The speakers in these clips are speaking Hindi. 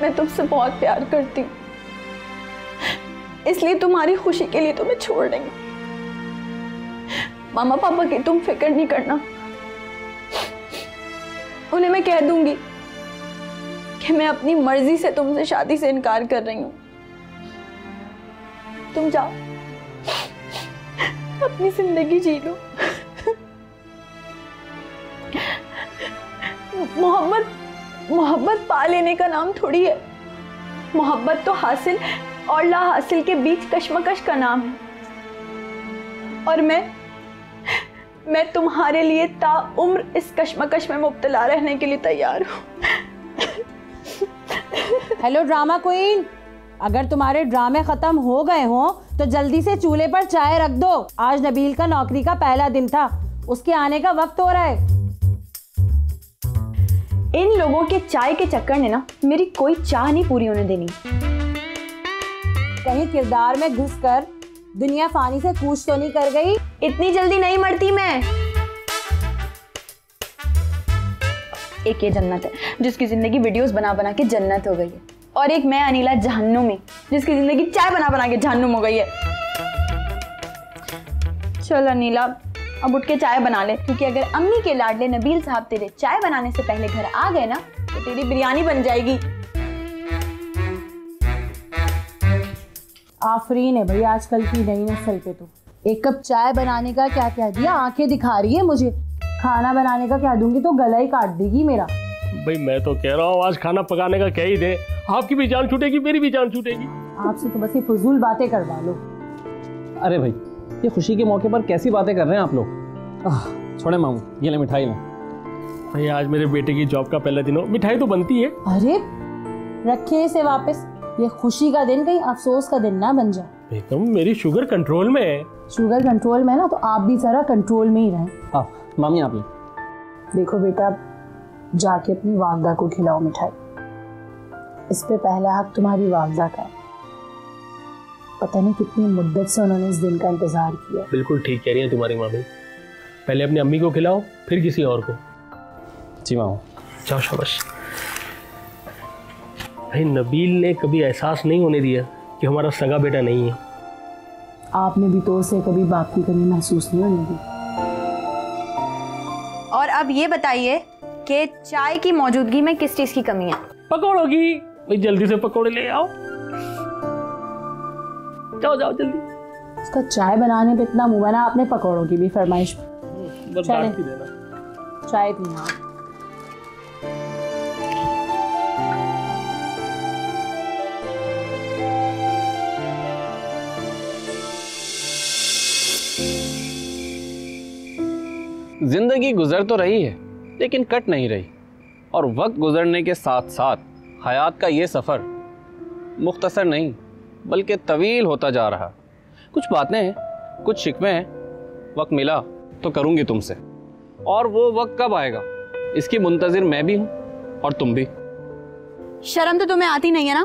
मैं तुमसे बहुत प्यार करती हूँ, इसलिए तुम्हारी खुशी के लिए तुम्हें छोड़ देंगे। मामा पापा की तुम फिक्र नहीं करना, उन्हें मैं कह दूंगी कि मैं अपनी मर्जी से तुमसे शादी से इनकार कर रही हूँ। तुम जाओ, अपनी जिंदगी जी लो। मोहब्बत पा लेने का नाम थोड़ी है। मोहब्बत तो हासिल और ला हासिल के बीच कश्मकश का नाम है। और मैं तुम्हारे लिए ताउम्र इस कश्मकश में मुब्तला रहने के लिए तैयार हूँ। हेलो ड्रामा क्वीन, अगर तुम्हारे ड्रामे खत्म हो गए हो तो जल्दी से चूल्हे पर चाय रख दो। आज नबील का नौकरी का पहला दिन था, उसके आने का वक्त हो रहा है। इन लोगों के चाय के चक्कर ने ना मेरी कोई चाह नहीं पूरी होने देनी। कहीं किरदार में घुसकर दुनिया फानी से कूच तो नहीं कर गई? इतनी जल्दी नहीं मरती मैं। एक ये जन्नत है जिसकी जिंदगी वीडियोस बना बना के जन्नत हो गई है, और एक मैं अनीला जहन्नुम में जिसकी जिंदगी चाय बना बना के जहन्नुम हो गई है। चल अनीला, अब उठ के चाय बना ले, क्योंकि अगर अम्मी के लाडले नबील साहब तेरे चाय बनाने से पहले घर आ गए ना तो तेरी बिरयानी बन जाएगी। आफरीन है भाई आजकल की नई नस्ल पे। तो एक कप चाय बनाने का क्या कह दिया, आंखें दिखा रही है मुझे। खाना बनाने का क्या दूंगी तो गला ही काट देगी मेरा। भाई मैं तो कह रहा हूँ आज खाना पकाने का कह ही दे, आपकी भी जान छूटेगी मेरी भी जान छूटेगी। आपसे तो बस ये फजूल बातें करवा लो। अरे भाई ये खुशी के मौके पर कैसी बातें कर रहे हैं आप लोग। छोड़े मामू, ये ले मिठाई लें। भाई आज मेरे बेटे की जॉब का पहला दिन हो, मिठाई तो बनती है। अरे रखे इसे वापस, ये खुशी का दिन कहीं अफसोस का दिन ना बन जाए। बेगम मेरी शुगर कंट्रोल में है। शुगर कंट्रोल में है ना, तो आप भी जरा कंट्रोल में ही रहें। मामी आप ले। देखो बेटा, जाके अपनी वालदा को खिलाओ मिठाई। इस पे पहला हक तुम्हारी वालदा का है। पता नहीं कितनी मुद्दत से उन्होंने इस दिन का इंतजार किया। बिल्कुल ठीक कह रही है तुम्हारी मामी, पहले अपनी अम्मी को खिलाओ फिर किसी और को। जी मामू। जाओ शाबाश। भाई नबील ने कभी एहसास नहीं होने दिया कि हमारा सगा बेटा नहीं है। आपने भी तो उसे कभी बाप की कमी महसूस नहीं होने दी। और अब ये बताइए कि चाय की मौजूदगी में किस चीज की कमी है? पकौड़ों की। भाई जल्दी से पकौड़े ले आओ। जाओ जाओ जल्दी। उसका चाय बनाने पे इतना मुंह बना, आपने पकौड़ों की भी फरमाइश। चाय पीना। जिंदगी गुजर तो रही है लेकिन कट नहीं रही, और वक्त गुजरने के साथ साथ हयात का ये सफ़र मुख्तसर नहीं बल्कि तवील होता जा रहा। कुछ बातें हैं, कुछ शिकवे हैं। वक्त मिला तो करूँगी तुमसे, और वो वक्त कब आएगा इसकी मुंतज़िर मैं भी हूँ और तुम भी। शर्म तो तुम्हें आती नहीं है ना?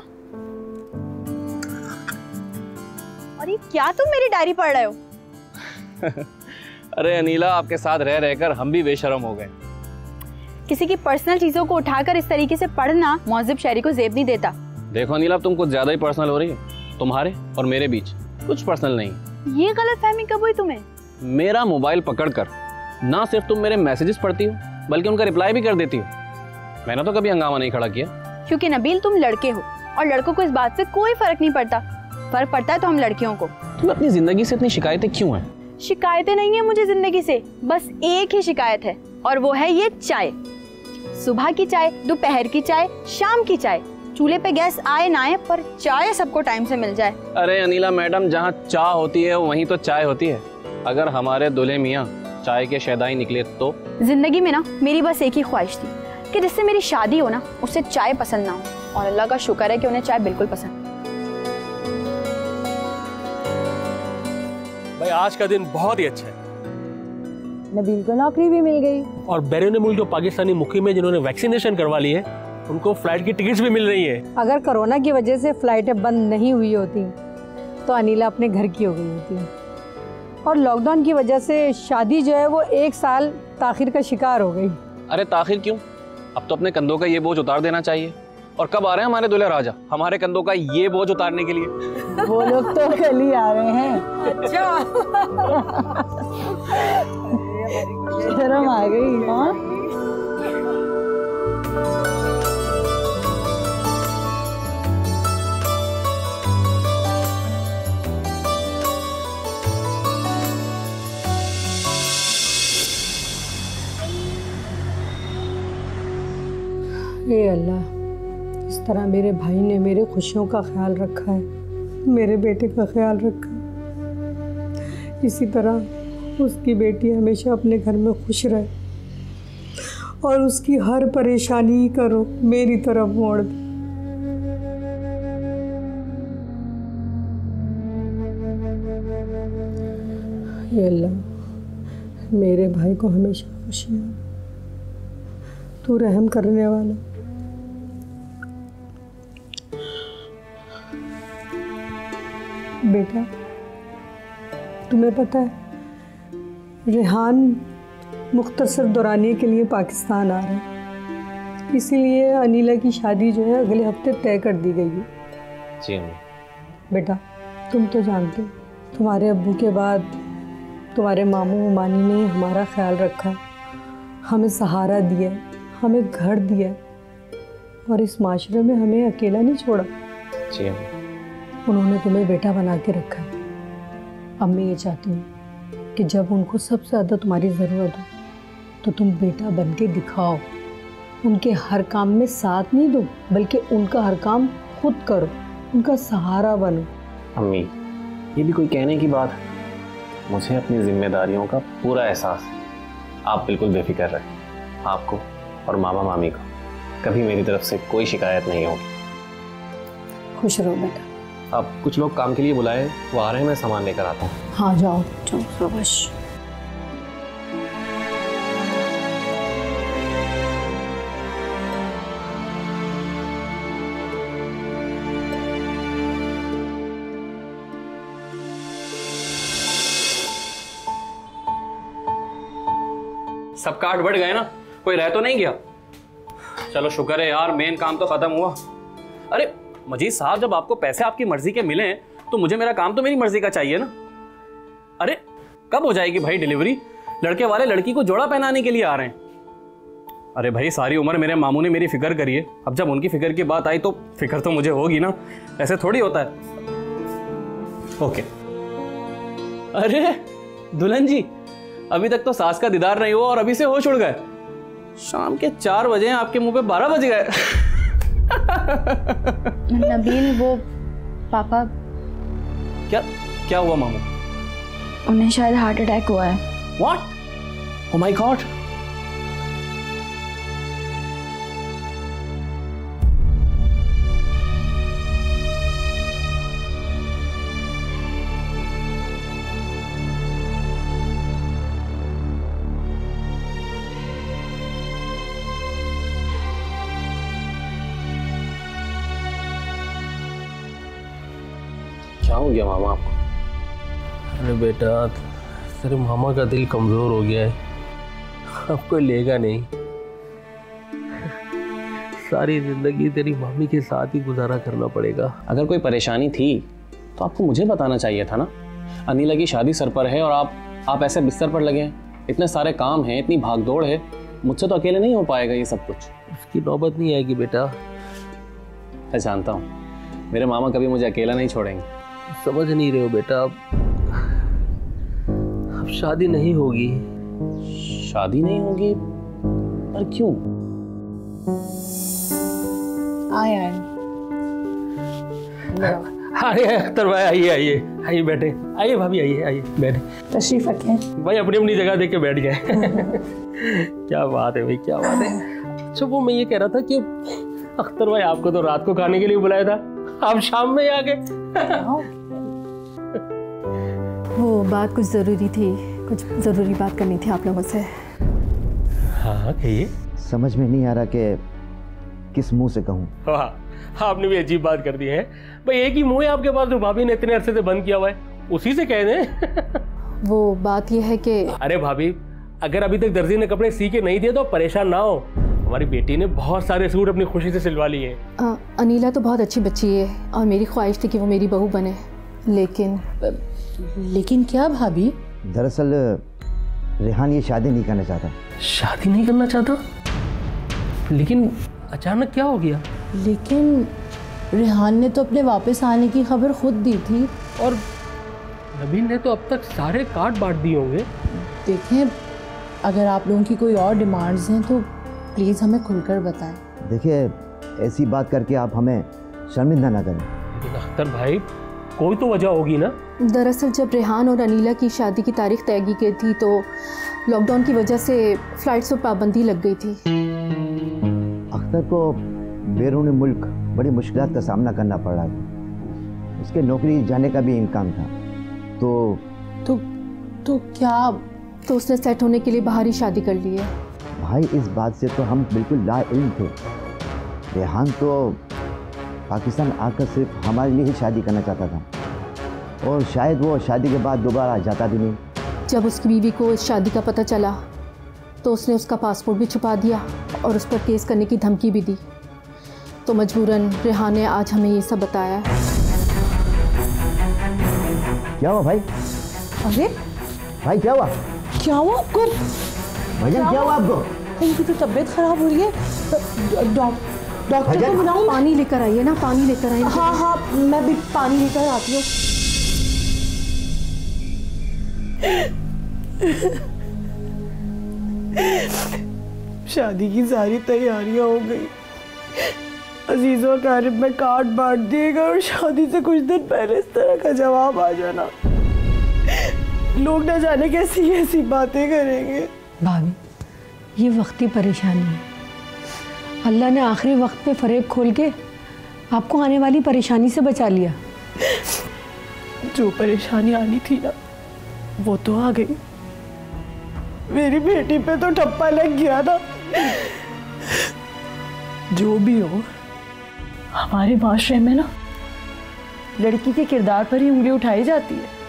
और ये क्या तुम मेरी डायरी पढ़ रहे हो? अरे अनीला, आपके साथ रह रहकर हम भी बेशरम हो गए। किसी की पर्सनल चीजों को उठाकर इस तरीके से पढ़ना मौज़िब शायरी को ज़ेब नहीं देता। देखो अनीला, तुम कुछ ज्यादा ही पर्सनल हो रही है। तुम्हारे और मेरे बीच कुछ पर्सनल नहीं। ये गलतफहमी कब हुई तुम्हें? मेरा मोबाइल पकड़कर ना सिर्फ तुम मेरे मैसेजेस पढ़ती हो बल्कि उनका रिप्लाई भी कर देती हो। मैंने तो कभी हंगामा नहीं खड़ा किया। क्योंकि नबील तुम लड़के हो और लड़कों को इस बात से कोई फर्क नहीं पड़ता। फर्क पड़ता है तो हम लड़कियों को। तुम्हें अपनी जिंदगी से इतनी शिकायतें क्यों हैं? शिकायतें नहीं है मुझे जिंदगी से, बस एक ही शिकायत है, और वो है ये चाय। सुबह की चाय, दोपहर की चाय, शाम की चाय। चूल्हे पे गैस आए ना आए पर चाय सबको टाइम से मिल जाए। अरे अनीला मैडम, जहाँ चाय होती है वहीं तो चाय होती है। अगर हमारे दुल्हे मियाँ चाय के शैदाई निकले तो? जिंदगी में ना मेरी बस एक ही ख्वाहिश थी कि जिससे मेरी शादी हो ना उससे चाय पसंद ना हो, और अल्लाह का शुक्र है कि उन्हें चाय बिल्कुल पसंद। भाई आज का दिन बहुत ही अच्छा है। नबील को नौकरी भी मिल गई, और बैरून मुल्क जो पाकिस्तानी मुकीम है जिन्होंने वैक्सीनेशन करवा ली है उनको फ्लाइट की टिकट्स भी मिल रही है। अगर कोरोना की वजह से फ्लाइटें बंद नहीं हुई होती तो अनीला अपने घर की हो गई होती, और लॉकडाउन की वजह से शादी जो है वो 1 साल ताखिर का शिकार हो गई। अरे ताखिर क्यों? अब तो अपने कंधों का ये बोझ उतार देना चाहिए। और कब आ रहे हैं हमारे दूल्हे राजा हमारे कंधों का ये बोझ उतारने के लिए? वो लोग तो कल ही आ रहे हैं। अच्छा। शर्म आ गई। हाँ हे अल्लाह, इस तरह मेरे भाई ने मेरे खुशियों का ख्याल रखा है, मेरे बेटे का ख्याल रखा है। इसी तरह उसकी बेटी हमेशा अपने घर में खुश रहे और उसकी हर परेशानी का रुख मेरी तरफ मोड़ दे। हे अल्लाह, मेरे भाई को हमेशा खुशियाँ, तू रहम करने वाला। बेटा, तुम्हें पता है रेहान मुख्तसर दौरानिए के लिए पाकिस्तान आ रहा है, इसीलिए अनीला की शादी जो है अगले हफ्ते तय कर दी गई है। जी अम्मी। बेटा, तुम तो जानते हो तुम्हारे अब्बू के बाद तुम्हारे मामू मानी ने हमारा ख्याल रखा, हमें सहारा दिया, हमें घर दिया और इस माशरे में हमें अकेला नहीं छोड़ा। जी अम्मी। उन्होंने तुम्हें बेटा बना के रखा है। अब मैं ये चाहती हूँ कि जब उनको सबसे ज़्यादा तुम्हारी ज़रूरत हो तो तुम बेटा बन के दिखाओ। उनके हर काम में साथ नहीं दो, बल्कि उनका हर काम खुद करो, उनका सहारा बनो। अम्मी, ये भी कोई कहने की बात है? मुझे अपनी जिम्मेदारियों का पूरा एहसास है। आप बिल्कुल बेफिक्र रहें। आपको और मामा मामी को कभी मेरी तरफ से कोई शिकायत नहीं होगी। खुश रहो बेटा। अब कुछ लोग काम के लिए बुलाए, वो आ रहे हैं, मैं सामान लेकर आता हूँ। हाँ जाओ जाओ, शाबाश। सब काट बढ़ गए ना, कोई रह तो नहीं गया? चलो शुक्र है यार, मेन काम तो खत्म हुआ। अरे मजीद साहब, जब आपको पैसे आपकी मर्जी के मिले तो मुझे मेरा काम तो मेरी मर्जी का चाहिए ना। अरे कब हो जाएगी भाई डिलीवरी? लड़के वाले लड़की को जोड़ा पहनाने के लिए आ रहे हैं। अरे भाई, सारी उम्र मेरे मामू ने मेरी फिक्र करी है, अब जब उनकी फिक्र की बात आई तो फिक्र तो मुझे होगी ना, ऐसे थोड़ी होता है। ओके। अरे दुल्हन जी, अभी तक तो सास का दीदार नहीं हुआ और अभी से होश उड़ गए। शाम के 4 बजे हैं, आपके मुंह पे 12 बज गए। नबील, वो पापा। क्या हुआ मामू? उन्हें शायद हार्ट अटैक हुआ है। What? Oh my God! क्या हो गया मामा आपको? अरे बेटा, तेरे मामा का दिल कमज़ोर हो गया है, अब कोई लेगा नहीं। सारी ज़िंदगी तेरी मामी के साथ ही गुजारा करना पड़ेगा। अगर कोई परेशानी थी तो आपको मुझे बताना चाहिए था ना। अनीला की शादी सर पर है और आप ऐसे बिस्तर पर लगे हैं। इतने सारे काम हैं, इतनी भागदौड़ है, मुझसे तो अकेले नहीं हो पाएगा ये सब कुछ। उसकी नौबत नहीं आएगी बेटा। मैं जानता हूँ, मेरे मामा कभी मुझे अकेला नहीं छोड़ेंगे। समझ नहीं रहे हो बेटा, अब शादी नहीं होगी। शादी नहीं होगी? पर क्यों? आए अरे अख्तर भाई, आइए बैठे। आइए भाभी, आइए बैठे। तशरीफ रखें। भाई अपनी अपनी जगह देख के बैठ गए। क्या बात है भाई, क्या बात है। अच्छा, वो मैं ये कह रहा था कि अख्तर भाई आपको तो रात को खाने के लिए बुलाया था, आप शाम में ही आ गए। वो बात कुछ ज़रूरी थी, कुछ ज़रूरी बात करनी थी आप लोगों से। हाँ कहिए। समझ में नहीं आ रहा कि किस मुंह से कहूँ। हाँ, आपने भी अजीब बात कर दी है भाई। एक ही मुंह है आपके पास जो भाभी ने इतने अरसे से बंद किया हुआ है, उसी से कह दें। वो बात यह है कि अरे भाभी, अगर अभी तक दर्जी ने कपड़े सी के नहीं दिए तो परेशान ना हो, हमारी बेटी ने बहुत सारे सूट अपनी खुशी से सिलवा लिए हैं। अनीला तो बहुत अच्छी बच्ची है और मेरी ख्वाहिश थी कि वो मेरी बहू बने, लेकिन क्या भाभी? दरअसल रेहान ये शादी नहीं करना चाहता। शादी नहीं करना चाहता? लेकिन अचानक क्या हो गया? लेकिन रेहान ने तो अपने वापस आने की खबर खुद दी थी। और नबील ने तो अब तक सारे कार्ड बांट दिए होंगे। देखें, अगर आप लोगों की कोई और डिमांड्स हैं तो प्लीज़ हमें खुलकर बताएं। देखिए, ऐसी बात करके आप हमें शर्मिंदा ना करें। लेकिन अख्तर भाई, कोई तो वजह होगी ना। दरअसल जब रेहान और अनीला की शादी की तारीख तय की गई थी तो लॉकडाउन की वजह से फ्लाइट्स पर पाबंदी लग गई थी। अख्तर को बैरून मुल्क बड़ी मुश्किलात का सामना करना पड़ रहा था। उसके नौकरी जाने का भी इम्कान था। तो क्या? तो उसने सेट होने के लिए बाहर ही शादी कर ली है। भाई, इस बात से तो हम बिल्कुल लाइल्म थे। रेहान तो पाकिस्तान आकर सिर्फ हमारे लिए ही शादी करना चाहता था और शायद वो शादी के बाद दोबारा जाता भी नहीं। जब उसकी बीवी को इस शादी का पता चला तो उसने उसका पासपोर्ट भी छुपा दिया और उस पर केस करने की धमकी भी दी। तो मजबूरन रेहान ने आज हमें ये सब बताया है। क्या हुआ भाई? अरे भाई क्या हुआ? क्या हुआ आपको? भैया क्या हुआ आपको? इनकी तो तबीयत खराब हो रही है। डॉक्टर को बुलाऊं? पानी लेकर आइए ना, पानी लेकर आइए। हाँ, मैं भी पानी लेकर आती हूँ। शादी की सारी तैयारियां हो गई। अजीज और कारिब में कार्ड बांट दिएगा और शादी से कुछ दिन पहले इस तरह का जवाब आ जाना। लोग न जाने कैसी ऐसी बातें करेंगे। भाभी, ये वक्ती परेशानी है। अल्लाह ने आखिरी वक्त पे फरेब खोल के आपको आने वाली परेशानी से बचा लिया। जो परेशानी आनी थी ना, वो तो आ गई। मेरी बेटी पे तो ठप्पा लग गया ना। जो भी हो, हमारे माशरे में ना लड़की के किरदार पर ही उंगली उठाई जाती है।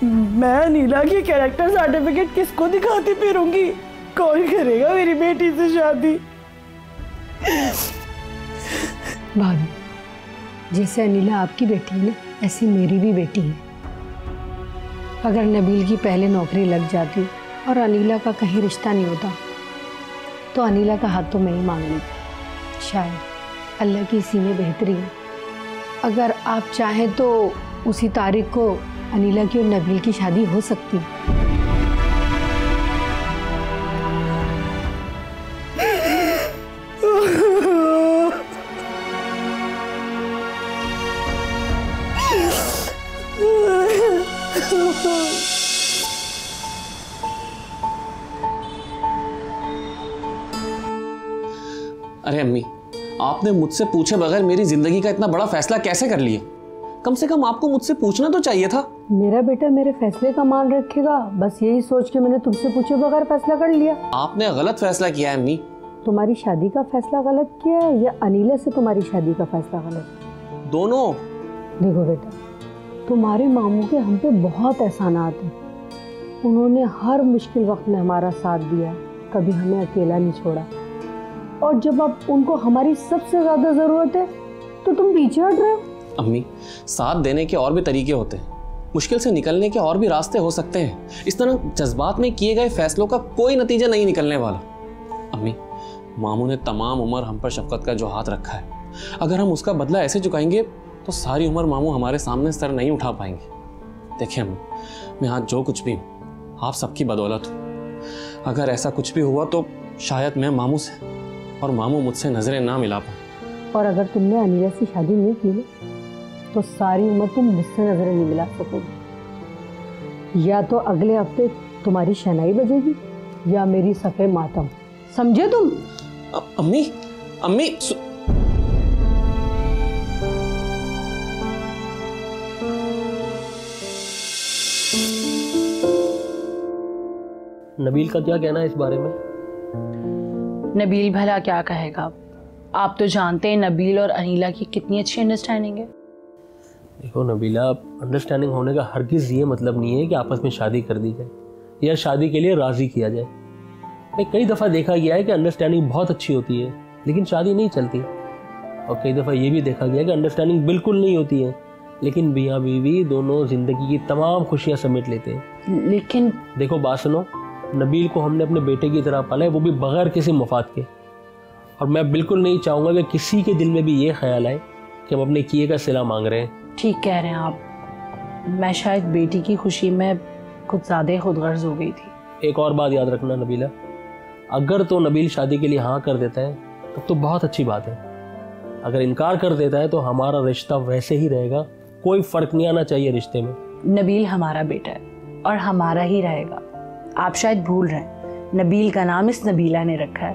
मैं अनीला की कैरेक्टर सर्टिफिकेट किसको दिखाती फिरूंगी? कौन करेगा मेरी बेटी से शादी? भाभी, जैसे अनीला आपकी बेटी है ना, ऐसी मेरी भी बेटी है। अगर नबील की पहले नौकरी लग जाती और अनीला का कहीं रिश्ता नहीं होता तो अनीला का हाथ तो मैं ही मांग लेती। शायद अल्लाह की इसी में बेहतरी है। अगर आप चाहें तो उसी तारीख को अनीला की और नबील की शादी हो सकती है। अरे अम्मी, आपने मुझसे पूछे बगैर मेरी जिंदगी का इतना बड़ा फैसला कैसे कर लिया? कम से कम आपको मुझसे पूछना तो चाहिए था। मेरा बेटा मेरे फैसले का मान रखेगा, बस यही सोच के मैंने तुमसे पूछे बगैर फैसला कर लिया। आपने गलत फैसला किया है अम्मी। तुम्हारी शादी का फैसला गलत किया है या अनीला से तुम्हारी शादी का फैसला गलत? दोनों। देखो बेटा, तुम्हारे मामू के हम पे बहुत एहसानात हैं। उन्होंने हर मुश्किल वक्त में हमारा साथ दिया, कभी हमें अकेला नहीं छोड़ा। और जब अब उनको हमारी सबसे ज्यादा जरूरत है तो तुम पीछे हट रहे हो। अम्मी, साथ देने के और भी तरीके होते हैं, मुश्किल से निकलने के और भी रास्ते हो सकते हैं। इस तरह जज्बात में किए गए फैसलों का कोई नतीजा नहीं निकलने वाला। अम्मी, मामू ने तमाम उम्र हम पर शफकत का जो हाथ रखा है, अगर हम उसका बदला ऐसे चुकाएंगे तो सारी उम्र मामू हमारे सामने सर नहीं उठा पाएंगे। देखिए अम्मी, मैं आज जो कुछ भी हूँ आप सबकी बदौलत हूँ। अगर ऐसा कुछ भी हुआ तो शायद मैं मामू से और मामू मुझसे नजरें ना मिला पाऊँ। और अगर तुमने अनीला से शादी नहीं की तो सारी उम्र तुम मुझसे नजरें नहीं मिला सकोगे। या तो अगले हफ्ते तुम्हारी शहनाई बजेगी या मेरी सफे मातम, समझे तुम? अम्मी, अम्मी नबील का क्या कहना है इस बारे में? नबील भला क्या कहेगा? आप तो जानते हैं नबील और अनीला की कितनी अच्छी अंडरस्टैंडिंग है। देखो नबीला, अंडरस्टैंडिंग होने का हरगिज़ ये मतलब नहीं है कि आपस में शादी कर दी जाए या शादी के लिए राज़ी किया जाए। कई दफ़ा देखा गया है कि अंडरस्टैंडिंग बहुत अच्छी होती है लेकिन शादी नहीं चलती, और कई दफ़ा ये भी देखा गया है कि अंडरस्टैंडिंग बिल्कुल नहीं होती है लेकिन मियाँ बीवी दोनों ज़िंदगी की तमाम खुशियाँ समेट लेते हैं। लेकिन देखो बात सुनो, नबील को हमने अपने बेटे की तरह पाला है, वो भी बगैर किसी मुफाद के, और मैं बिल्कुल नहीं चाहूँगा कि किसी के दिल में भी ये ख्याल आए कि हम अपने किए का सिला मांग रहे हैं। ठीक कह रहे हैं आप, मैं शायद बेटी की खुशी में कुछ ज़्यादा खुदगर्ज हो गई थी। एक और बात याद रखना नबीला, अगर तो नबील शादी के लिए हाँ कर देता है तब तो बहुत अच्छी बात है, अगर इनकार कर देता है तो हमारा रिश्ता वैसे ही रहेगा, कोई फ़र्क नहीं आना चाहिए रिश्ते में। नबील हमारा बेटा है और हमारा ही रहेगा। आप शायद भूल रहे हैं, नबील का नाम इस नबीला ने रखा है।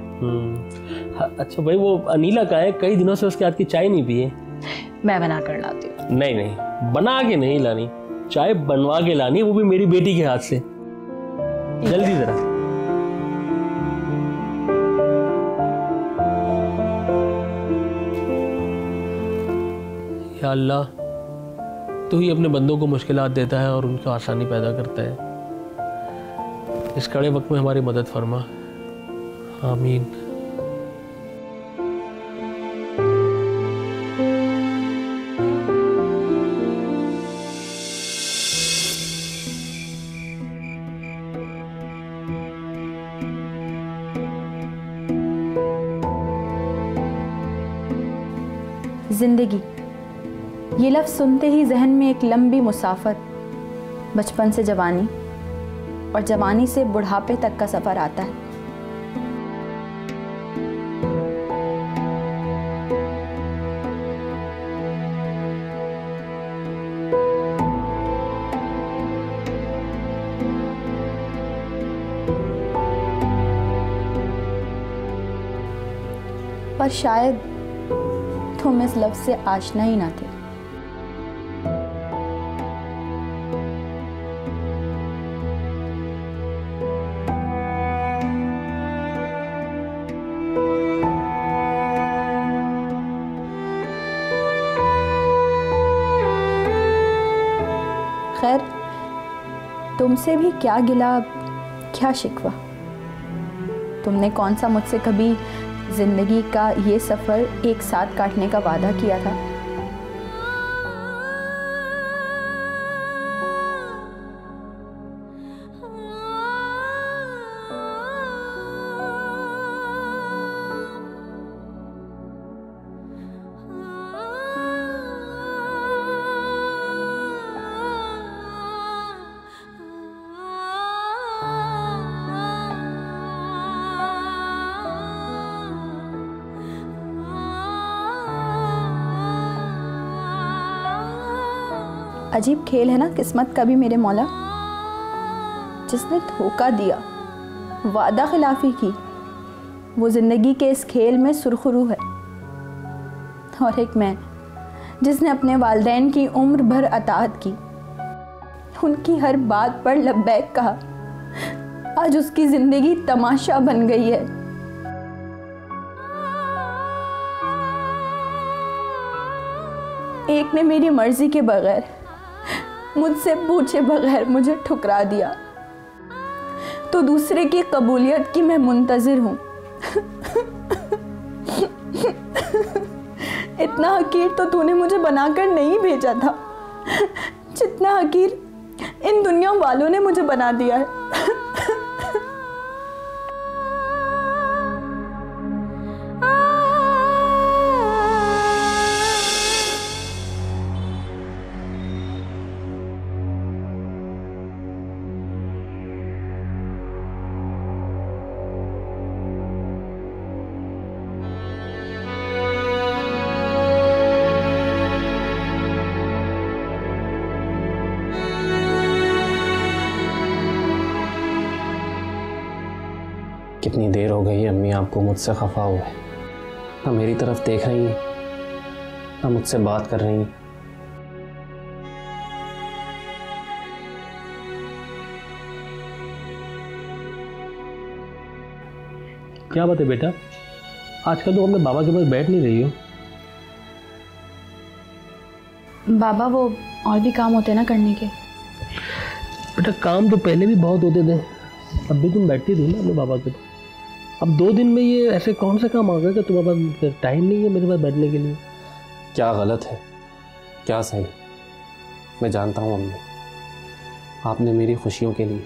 अच्छा भाई, वो अनीला का है, कई दिनों से उसके हाथ की चाय नहीं पिए। मैं बना कर लाती हूँ। नहीं नहीं, बना के नहीं लानी, चाय बनवा के लानी, वो भी मेरी बेटी के हाथ से। जल्दी जरा। या अल्लाह, तू ही अपने बंदों को मुश्किलात देता है और उनको आसानी पैदा करता है। इस कड़े वक्त में हमारी मदद फरमा, आमीन। जिंदगी, ये लफ्ज़ सुनते ही जहन में एक लंबी मुसाफत, बचपन से जवानी और जवानी से बुढ़ापे तक का सफ़र आता है। पर शायद तुम इस लफ्ज़ से आशना ही ना थे। खैर, तुमसे भी क्या गिला, क्या शिकवा। तुमने कौन सा मुझसे कभी जिंदगी का ये सफ़र एक साथ काटने का वादा किया था? अजीब खेल है ना किस्मत का भी मेरे मौला। जिसने धोखा दिया, वादा खिलाफी की, वो जिंदगी के इस खेल में सुरखरू है, और एक मैं जिसने अपने वालिदैन की उम्र भर अताअत की, उनकी हर बात पर लब्बैक कहा, आज उसकी जिंदगी तमाशा बन गई है। एक ने मेरी मर्जी के बगैर, मुझसे पूछे बगैर मुझे ठुकरा दिया, तो दूसरे की कबूलियत की मैं मुंतजिर हूँ। इतना हकीर तो तूने मुझे बनाकर नहीं भेजा था, जितना हकीर इन दुनिया वालों ने मुझे बना दिया है। कितनी देर हो गई है अम्मी आपको मुझसे खफा हुए, ना मेरी तरफ देख रही हैं, ना मुझसे बात कर रही हैं। क्या बात है बेटा, आजकल तो अपने बाबा के पास बैठ नहीं रही हो? बाबा, वो और भी काम होते ना करने के। बेटा काम तो पहले भी बहुत होते थे, अब भी तुम बैठती थी ना अपने बाबा के पास। अब 2 दिन में ये ऐसे कौन से काम आ गए कि तुम्हारे पास टाइम नहीं है मेरे पास बैठने के लिए? क्या गलत है क्या सही, मैं जानता हूँ अम्मी, आपने मेरी खुशियों के लिए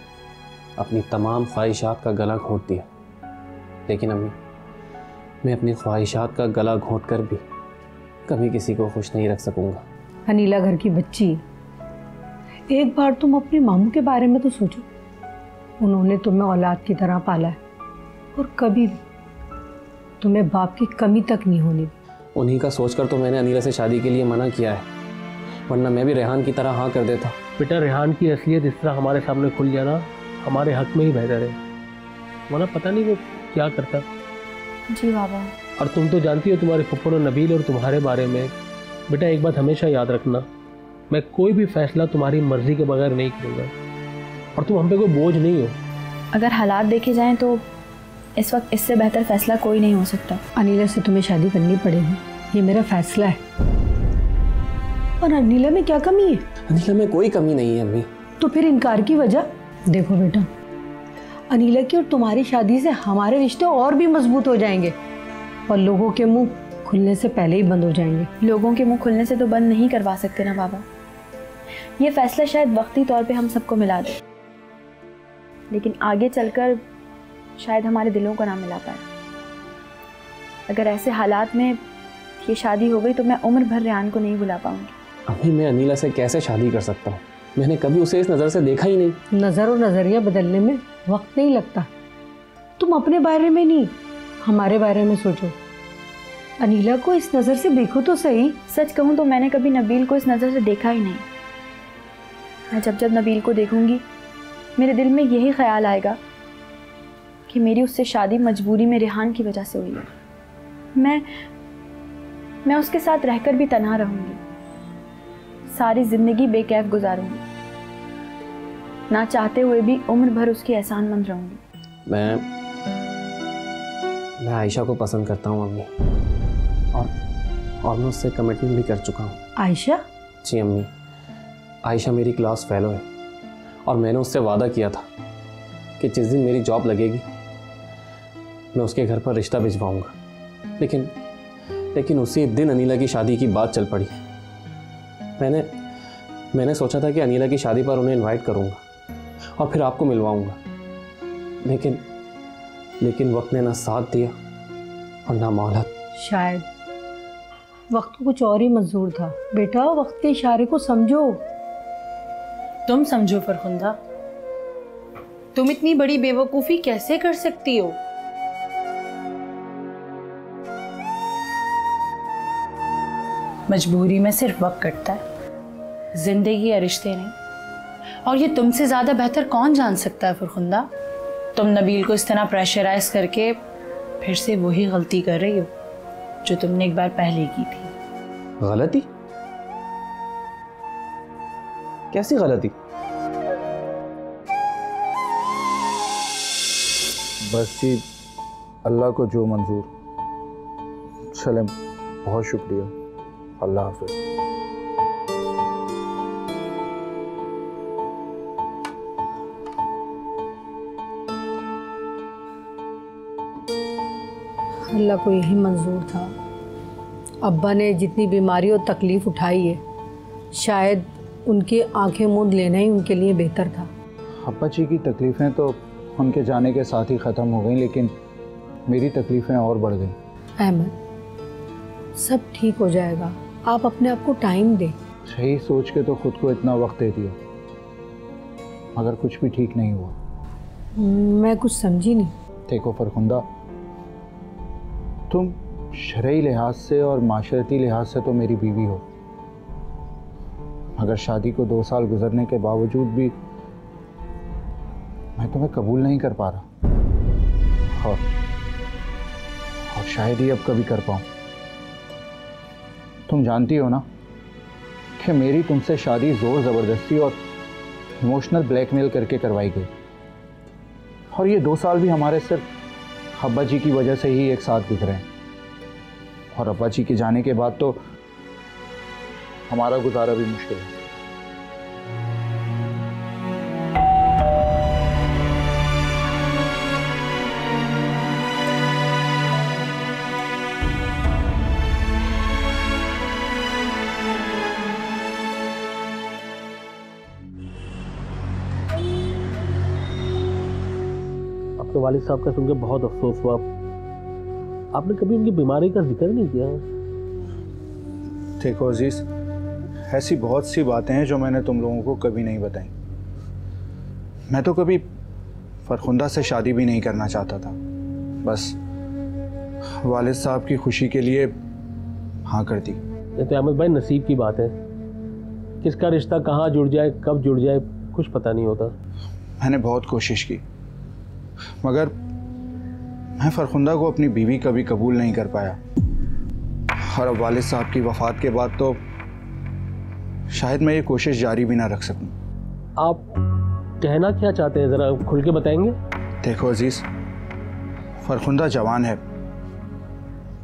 अपनी तमाम ख्वाहिशात का गला घोंट दिया, लेकिन अम्मी मैं अपनी ख्वाहिशात का गला घोंट कर भी कभी किसी को खुश नहीं रख सकूँगा। अनीला घर की बच्ची है, एक बार तुम अपने मामू के बारे में तो सोचो। उन्होंने तुम्हें औलाद की तरह पाला है और कभी भी तुम्हें बाप की कमी तक नहीं होने दी। उन्हीं का सोचकर तो मैंने अनीला से शादी के लिए मना किया है, वरना मैं भी रेहान की तरह हाँ कर देता। बेटा रेहान की असलियत इस तरह हमारे सामने खुल जाना हमारे हक में ही बेहतर है, वरना पता नहीं वो क्या करता। जी बाबा। और तुम तो जानती हो तुम्हारे फुफ्फड़ और नबील और तुम्हारे बारे में। बेटा एक बात हमेशा याद रखना, मैं कोई भी फैसला तुम्हारी मर्जी के बगैर नहीं करूँगा और तुम हम पे कोई बोझ नहीं हो। अगर हालात देखे जाएं तो इस वक्त इससे बेहतर फैसला कोई नहीं हो सकता। अनीला से तुम्हें शादी करनी पड़ेगी, ये मेरा फैसला है। और अनीला में क्या कमी है? अनीला में कोई कमी नहीं है अम्मी। तो फिर इनकार की वजह? देखो बेटा, अनीला की और तुम्हारी शादी से हमारे रिश्ते और भी मजबूत हो जाएंगे और लोगों के मुंह खुलने से पहले ही बंद हो जाएंगे। लोगों के मुंह खुलने से तो बंद नहीं करवा सकते ना बाबा। ये फैसला शायद वक्ती तौर पे हम सबको मिला दे, लेकिन आगे चलकर शायद हमारे दिलों को ना मिला पाए। अगर ऐसे हालात में ये शादी हो गई तो मैं उम्र भर रेहान को नहीं भुला पाऊंगी। अभी मैं अनीला से कैसे शादी कर सकता हूँ? मैंने कभी उसे इस नज़र से देखा ही नहीं। नज़र और नज़रिया बदलने में वक्त नहीं लगता। तुम अपने बारे में नहीं, हमारे बारे में सोचो। अनीला को इस नज़र से देखो तो सही। सच कहूँ तो मैंने कभी नबील को इस नज़र से देखा ही नहीं। मैं जब जब नबील को देखूंगी मेरे दिल में यही ख्याल आएगा कि मेरी उससे शादी मजबूरी में रेहान की वजह से हुई है। मैं उसके साथ रहकर भी तन्हा रहूंगी, सारी जिंदगी बेकैफ गुजारूंगी, ना चाहते हुए भी उम्र भर उसकी एहसानमंद रहूंगी। मैं आयशा को पसंद करता हूँ अम्मी, और मैं उससे कमिटमेंट भी कर चुका हूँ। आयशा? जी अम्मी, आयशा मेरी क्लास फेलो है और मैंने उससे वादा किया था कि जिस दिन मेरी जॉब लगेगी मैं उसके घर पर रिश्ता भिजवाऊंगा, लेकिन उसी दिन अनीला की शादी की बात चल पड़ी। मैंने सोचा था कि अनीला की शादी पर उन्हें इनवाइट करूंगा और फिर आपको मिलवाऊंगा, लेकिन वक्त ने ना साथ दिया और ना मोहलत। शायद वक्त को कुछ और ही मंजूर था। बेटा वक्त के इशारे को समझो। तुम समझो फरखुंदा, तुम इतनी बड़ी बेवकूफ़ी कैसे कर सकती हो? मजबूरी में सिर्फ वक्त कटता है, जिंदगी या रिश्ते नहीं। और ये तुमसे ज़्यादा बेहतर कौन जान सकता है फरखुंदा? तुम नबील को इस तरह प्रेशराइज करके फिर से वही गलती कर रही हो जो तुमने एक बार पहले की थी। गलती? कैसी गलती? बस जी, अल्लाह को जो मंजूर। चलें, बहुत शुक्रिया, अल्लाह हाफ़िज़। अल्लाह को यही मंजूर था। अब्बा ने जितनी बीमारी और तकलीफ़ उठाई है, शायद उनकी आंखें मूंद लेना ही उनके लिए बेहतर था। अब्बा जी की तकलीफ़ें तो उनके जाने के साथ ही ख़त्म हो गई, लेकिन मेरी तकलीफ़ें और बढ़ गईं। अहमद, सब ठीक हो जाएगा, आप अपने आप को टाइम दें। सही सोच के तो ख़ुद को इतना वक्त दे दिया, मगर कुछ भी ठीक नहीं हुआ। मैं कुछ समझी नहीं। देखो फरखुंदा, तुम शरई लिहाज से और माशरती लिहाज से तो मेरी बीवी हो, मगर शादी को 2 साल गुजरने के बावजूद भी मैं तुम्हें कबूल नहीं कर पा रहा, और शायद ही अब कभी कर पाऊँ। तुम जानती हो ना कि मेरी तुमसे शादी ज़ोर ज़बरदस्ती और इमोशनल ब्लैकमेल करके करवाई गई, और ये 2 साल भी हमारे सिर्फ अब्बा जी की वजह से ही एक साथ गुजरे हैं, और अब्बा जी के जाने के बाद तो हमारा गुजारा भी मुश्किल है। आपके वालिद साहब का सुनकर बहुत अफसोस हुआ। आपने कभी उनकी बीमारी का जिक्र नहीं किया? देखो अजीज, ऐसी बहुत सी बातें हैं जो मैंने तुम लोगों को कभी नहीं बताई। मैं तो कभी फरखुंदा से शादी भी नहीं करना चाहता था, बस वालिद साहब की खुशी के लिए हाँ कर दी। ये तो अहमद भाई नसीब की बात है, किसका रिश्ता कहाँ जुड़ जाए, कब जुड़ जाए, कुछ पता नहीं होता। मैंने बहुत कोशिश की, मगर मैं फरखुंदा को अपनी बीवी कभी कबूल नहीं कर पाया। और अब वालिद साहब की वफ़ात के बाद तो शायद मैं ये कोशिश जारी भी ना रख सकूं। आप कहना क्या चाहते हैं, ज़रा खुल के बताएंगे? देखो अजीज़, फरखुंदा जवान है,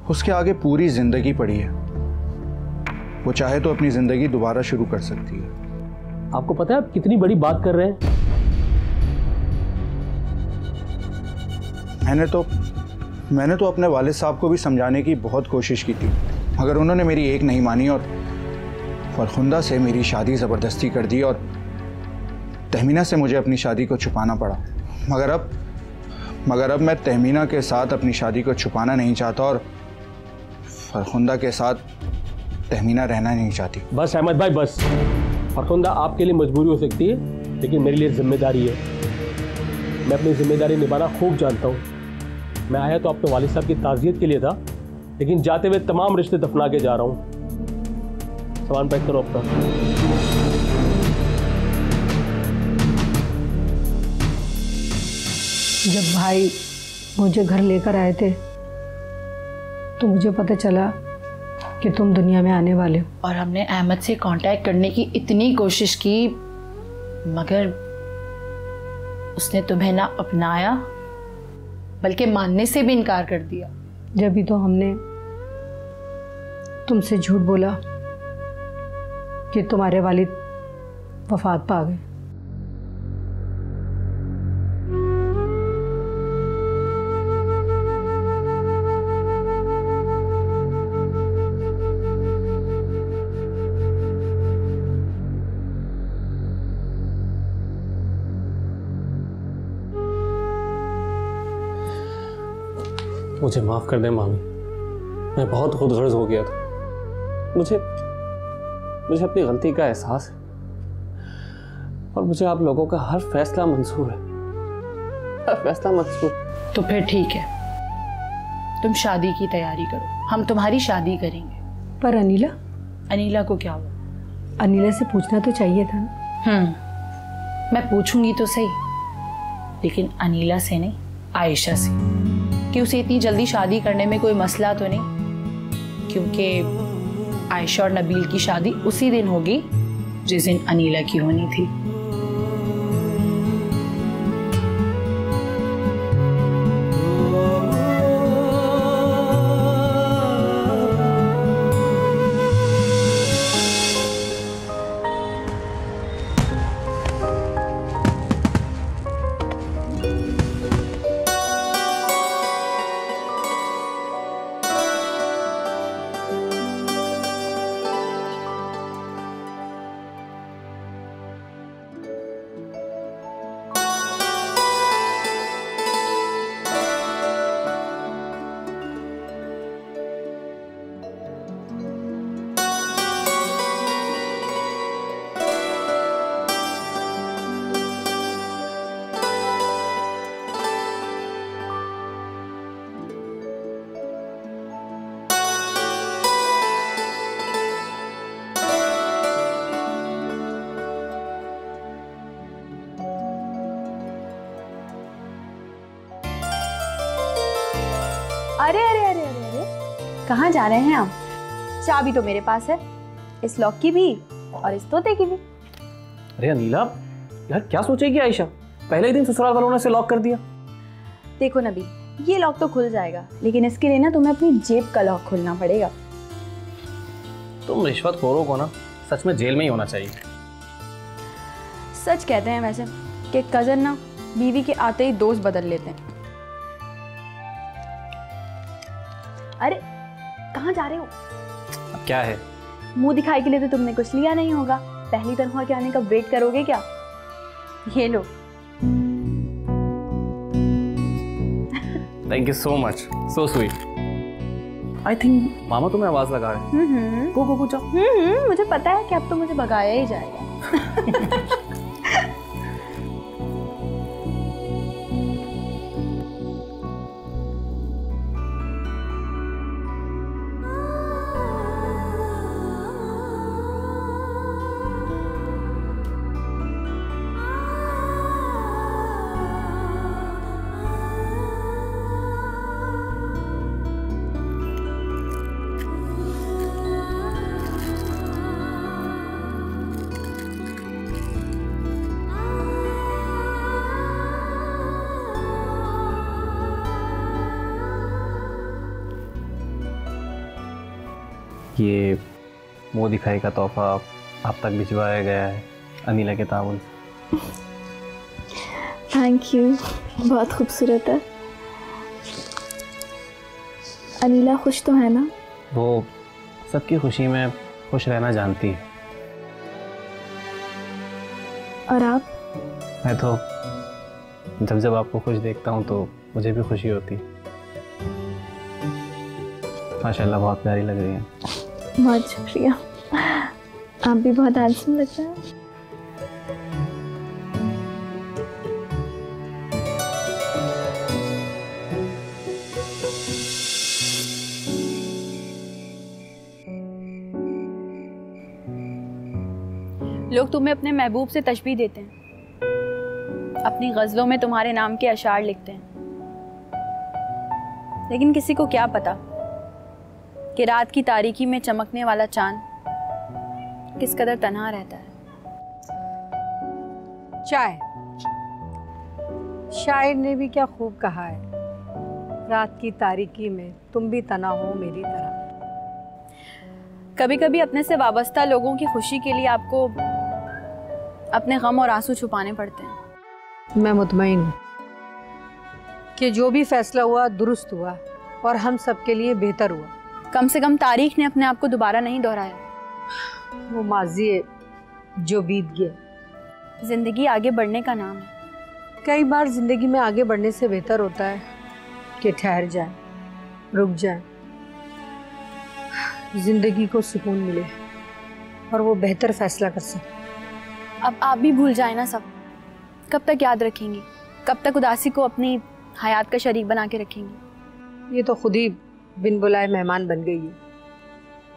उसके आगे पूरी ज़िंदगी पड़ी है। वो चाहे तो अपनी ज़िंदगी दोबारा शुरू कर सकती है। आपको पता है आप कितनी बड़ी बात कर रहे हैं? मैंने तो अपने वालिद साहब को भी समझाने की बहुत कोशिश की थी, मगर उन्होंने मेरी एक नहीं मानी और फरखुंदा से मेरी शादी ज़बरदस्ती कर दी और तहमीना से मुझे अपनी शादी को छुपाना पड़ा। मगर अब मैं तहमीना के साथ अपनी शादी को छुपाना नहीं चाहता और फरखुंदा के साथ तहमीना रहना नहीं चाहती। बस अहमद भाई बस, फरखुंदा आपके लिए मजबूरी हो सकती है, लेकिन मेरे लिए जिम्मेदारी है। मैं अपनी जिम्मेदारी निभाना खूब जानता हूँ। मैं आया तो अपने वालिद साहब की ताज़ियत के लिए था, लेकिन जाते हुए तमाम रिश्ते दफना के जा रहा हूँ। सामान पैक करो अपना। जब भाई मुझे घर लेकर आए थे तो मुझे पता चला कि तुम दुनिया में आने वाले हो। और हमने अहमद से कांटेक्ट करने की इतनी कोशिश की, मगर उसने तुम्हें ना अपनाया बल्कि मानने से भी इनकार कर दिया। जब भी तो हमने तुमसे झूठ बोला कि तुम्हारे वालिद वफात पा गए। मुझे माफ़ कर दें मामी, मैं बहुत खुदगर्ज हो गया था। मुझे अपनी गलती का एहसास है और मुझे आप लोगों का हर फैसला मंजूर है, हर फैसला मंजूर। तो फिर ठीक है, तुम शादी की तैयारी करो, हम तुम्हारी शादी करेंगे। पर अनीला? अनीला को क्या हुआ? अनीला से पूछना तो चाहिए था ना। मैं पूछूंगी तो सही, लेकिन अनीला से नहीं, आयशा से, कि उसे इतनी जल्दी शादी करने में कोई मसला तो नहीं, क्योंकि आयशा और नबील की शादी उसी दिन होगी जिस दिन अनीला की होनी थी। अरे अरे अरे अरे अरे, कहाँ जा रहे हैं आप? चाबी तो मेरे पास है, इस लॉक की भी और इस तोते की भी। अरे अनीला, यार क्या सोचेगी आयशा, पहले ही दिन ससुराल वालों ने इसे लॉक कर दिया। देखो नबी, ये लॉक तो खुल जाएगा, लेकिन इसके लिए ना तुम्हें अपनी जेब का लॉक खोलना पड़ेगा। तुम रिश्वतखोरों को ना सच में जेल में ही होना चाहिए। सच कहते हैं वैसे कि कजन ना बीवी के आते ही दोस्त बदल लेते हैं। अरे कहाँ जा रहे हो? अब क्या है, मुंह दिखाई के लिए तो तुमने कुछ लिया नहीं होगा, पहली तनख्वाह के आने का वेट करोगे क्या? ये लो। Thank you so much, so sweet. I think मामा तुम्हें आवाज़ लगा रहे हैं। गो जाओ। मुझे पता है कि अब तो मुझे भगाया ही जाएगा। ये मुँह दिखाई का तोहफा आप तक भिजवाया गया है अनिला के ताउन से। थैंक यू, बहुत खूबसूरत है। अनिला खुश तो है ना? वो सबकी खुशी में खुश रहना जानती है। और आप? मैं तो जब जब आपको खुश देखता हूँ तो मुझे भी खुशी होती है। माशाल्लाह बहुत प्यारी लग रही है। बहुत शुक्रिया, आप भी बहुत हैंडसम लग रहे हैं। लोग तुम्हें अपने महबूब से तशबीह देते हैं, अपनी गज़लों में तुम्हारे नाम के अशार लिखते हैं, लेकिन किसी को क्या पता कि रात की तारीकी में चमकने वाला चांद किस कदर तन्हा रहता है। शायर ने भी क्या खूब कहा है, रात की तारीकी में तुम भी तना हो मेरी तरह। कभी कभी अपने से वाबस्ता लोगों की खुशी के लिए आपको अपने गम और आंसू छुपाने पड़ते हैं। मैं मुतमईन हूँ कि जो भी फैसला हुआ दुरुस्त हुआ और हम सबके लिए बेहतर हुआ। कम से कम तारीख ने अपने आप को दोबारा नहीं दोहराया। वो माजी है जो बीत गया। जिंदगी आगे बढ़ने का नाम है। कई बार जिंदगी में आगे बढ़ने से बेहतर होता है कि ठहर जाए, रुक जाए, जिंदगी को सुकून मिले और वो बेहतर फैसला कर सके। अब आप भी भूल जाए ना सब। कब तक याद रखेंगी? कब तक उदासी को अपनी हयात का शरीक बना के रखेंगी? ये तो खुद ही बिन बुलाए मेहमान बन गई है,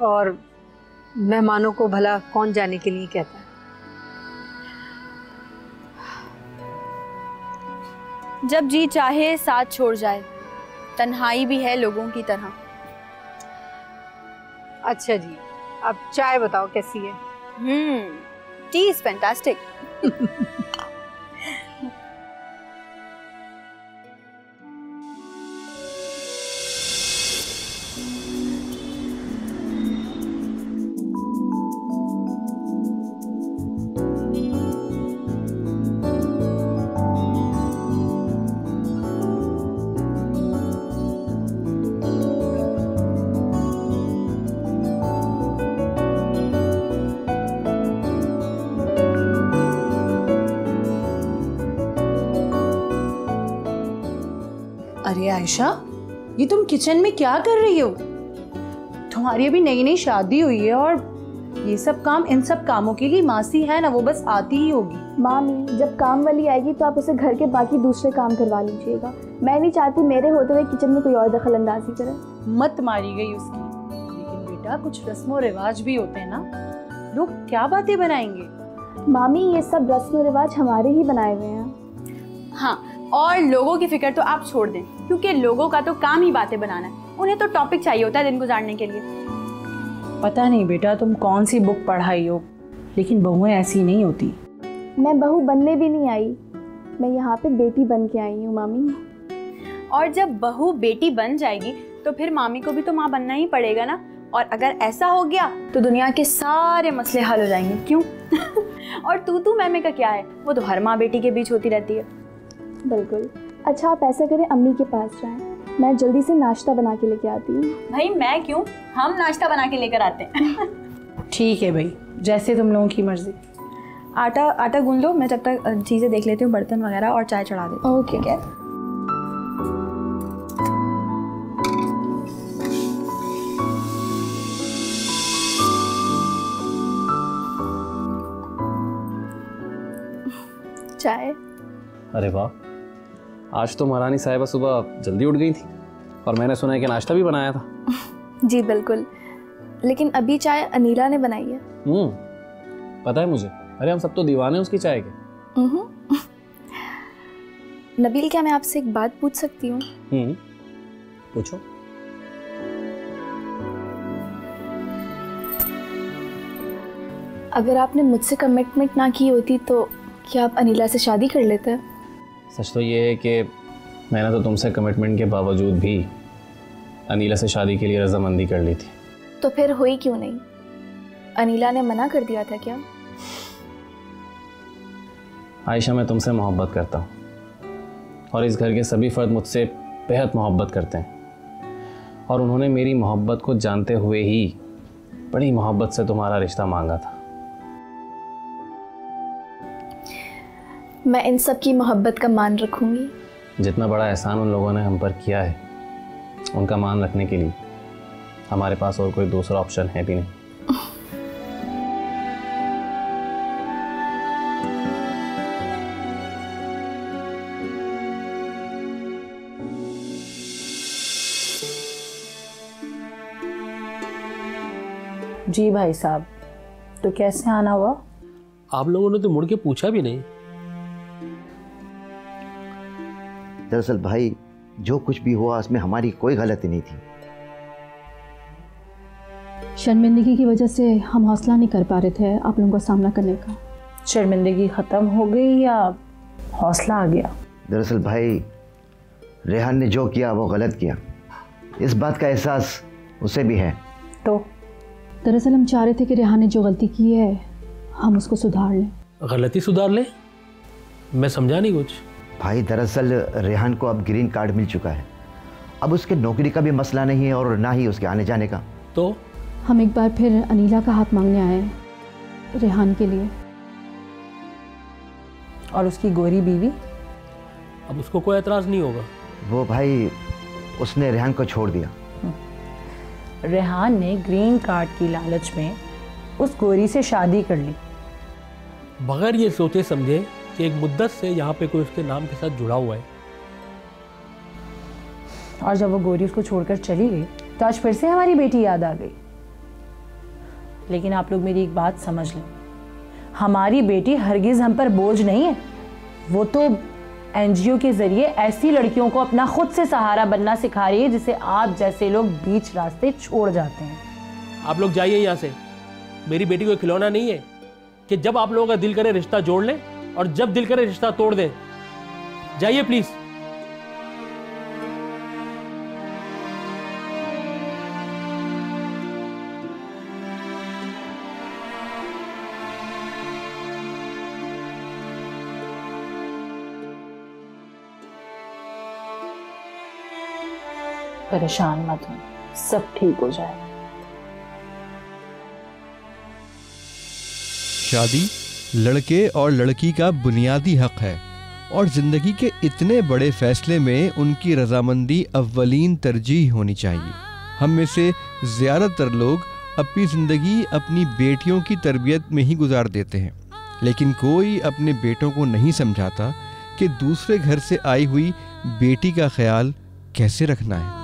और मेहमानों को भला कौन जाने के लिए कहता है। जब जी चाहे साथ छोड़ जाए, तन्हाई भी है लोगों की तरह। अच्छा जी, अब चाय बताओ कैसी है? T is fantastic. अरे आयशा, ये तुम किचन में क्या कर रही हो? तुम्हारी अभी नई नई शादी हुई है और ये सब काम, इन सब कामों के लिए मासी है ना, वो बस आती ही होगी। मामी, जब काम वाली आएगी तो आप उसे घर के बाकी दूसरे काम करवा लीजिएगा। मैं नहीं चाहती मेरे होते हुए किचन में कोई और दखल अंदाजी करे। मत मारी गई उसकी, लेकिन बेटा कुछ रस्म और रिवाज भी होते हैं ना, लोग क्या बातें बनाएंगे। मामी, ये सब रस्म रिवाज हमारे ही बनाए हुए हैं। हाँ, और लोगों की फिक्र तो आप छोड़ दें, क्योंकि लोगों का तो काम ही बातें बनाना है। उन्हें तो टॉपिक चाहिए होता है दिन गुजारने के लिए। पता नहीं बेटा तुम कौन सी बुक पढ़ाई हो, लेकिन बहुएं ऐसी नहीं होती। मैं बहू बनने भी नहीं आई, मैं यहाँ पे बेटी बन के आई हूँ मामी। और जब बहू बेटी बन जाएगी तो फिर मामी को भी तो माँ बनना ही पड़ेगा ना। और अगर ऐसा हो गया तो दुनिया के सारे मसले हल हो जाएंगे। क्यों? और तू मैं का क्या है, वो तो हर माँ बेटी के बीच होती रहती है। बिल्कुल। अच्छा, आप ऐसा करें, अम्मी के पास जाएं, मैं जल्दी से नाश्ता बना के लेके आती हूँ। भाई मैं क्यों, हम नाश्ता बना के लेकर आते हैं। ठीक है भाई, जैसे तुम लोगों की मर्जी। आटा गूंद लो, मैं जब तक चीज़ें देख लेती हूँ, बर्तन वगैरह, और चाय चढ़ा देती हूँ। ओके। चाय। अरे वाह, आज तो महारानी साहिबा सुबह जल्दी उठ गई थी और मैंने सुना है कि नाश्ता भी बनाया था। जी बिल्कुल, लेकिन अभी चाय अनीला ने बनाई है। पता है मुझे। अरे हम सब तो दीवाने हैं उसकी चाय के। नबील, क्या मैं आपसे एक बात पूछ सकती हूँ? पूछो। अगर आपने मुझसे कमिटमेंट ना की होती तो क्या आप अनीला से शादी कर लेते? सच तो ये है कि मैंने तो तुमसे कमिटमेंट के बावजूद भी अनीला से शादी के लिए रजामंदी कर ली थी। तो फिर हुई क्यों नहीं? अनीला ने मना कर दिया था क्या? आयशा, मैं तुमसे मोहब्बत करता हूँ और इस घर के सभी फर्द मुझसे बेहद मोहब्बत करते हैं और उन्होंने मेरी मोहब्बत को जानते हुए ही बड़ी मोहब्बत से तुम्हारा रिश्ता मांगा था। मैं इन सब की मोहब्बत का मान रखूंगी। जितना बड़ा एहसान उन लोगों ने हम पर किया है, उनका मान रखने के लिए हमारे पास और कोई दूसरा ऑप्शन है भी नहीं। जी भाई साहब, तो कैसे आना हुआ? आप लोगों ने तो मुड़ के पूछा भी नहीं। दरअसल भाई, जो कुछ भी हुआ उसमें हमारी कोई गलती नहीं थी। शर्मिंदगी की वजह से हम हौसला नहीं कर पा रहे थे आप लोगों का सामना करने का। शर्मिंदगी ख़त्म हो गई या हौसला आ गया? दरअसल भाई, रेहान ने जो किया वो गलत किया, इस बात का एहसास उसे भी है। तो दरअसल हम चाह रहे थे कि रेहान ने जो गलती की है हम उसको सुधार लें। गलती सुधार ले? मैं समझा नहीं कुछ। भाई दरअसल रेहान को अब ग्रीन कार्ड मिल चुका है, अब उसके नौकरी का भी मसला नहीं है और ना ही उसके आने जाने का। तो हम एक बार फिर अनीला का हाथ मांगने आए हैं रेहान के लिए। और उसकी गोरी बीवी? अब उसको कोई एतराज़ नहीं होगा। वो भाई, उसने रेहान को छोड़ दिया। रेहान ने ग्रीन कार्ड की लालच में उस गोरी से शादी कर ली, बगैर ये सोचे समझे कि एक मुद्दत से यहाँ पे कोई उसके नाम के साथ जुड़ा हुआ है। और जब वो गोरी उसको छोड़कर चली गई तो आज फिर से हमारी बेटी याद आ गई। लेकिन आप लोग मेरी एक बात समझ लें, हमारी बेटी हरगिज़ हम पर बोझ नहीं है। वो तो एनजीओ के जरिए ऐसी लड़कियों को अपना खुद से सहारा बनना सिखा रही है जिसे आप जैसे लोग बीच रास्ते छोड़ जाते हैं। आप लोग जाइए यहाँ से। मेरी बेटी कोई खिलौना नहीं है कि जब आप लोगों का दिल करे रिश्ता जोड़ ले और जब दिल करे रिश्ता तोड़ दे। जाइए प्लीज। परेशान मत हो, सब ठीक हो जाएगा। शादी लड़के और लड़की का बुनियादी हक है और ज़िंदगी के इतने बड़े फैसले में उनकी रजामंदी अव्वलीन तरजीह होनी चाहिए। हम में से ज़्यादातर लोग अपनी ज़िंदगी अपनी बेटियों की तरबियत में ही गुजार देते हैं, लेकिन कोई अपने बेटों को नहीं समझाता कि दूसरे घर से आई हुई बेटी का ख्याल कैसे रखना है।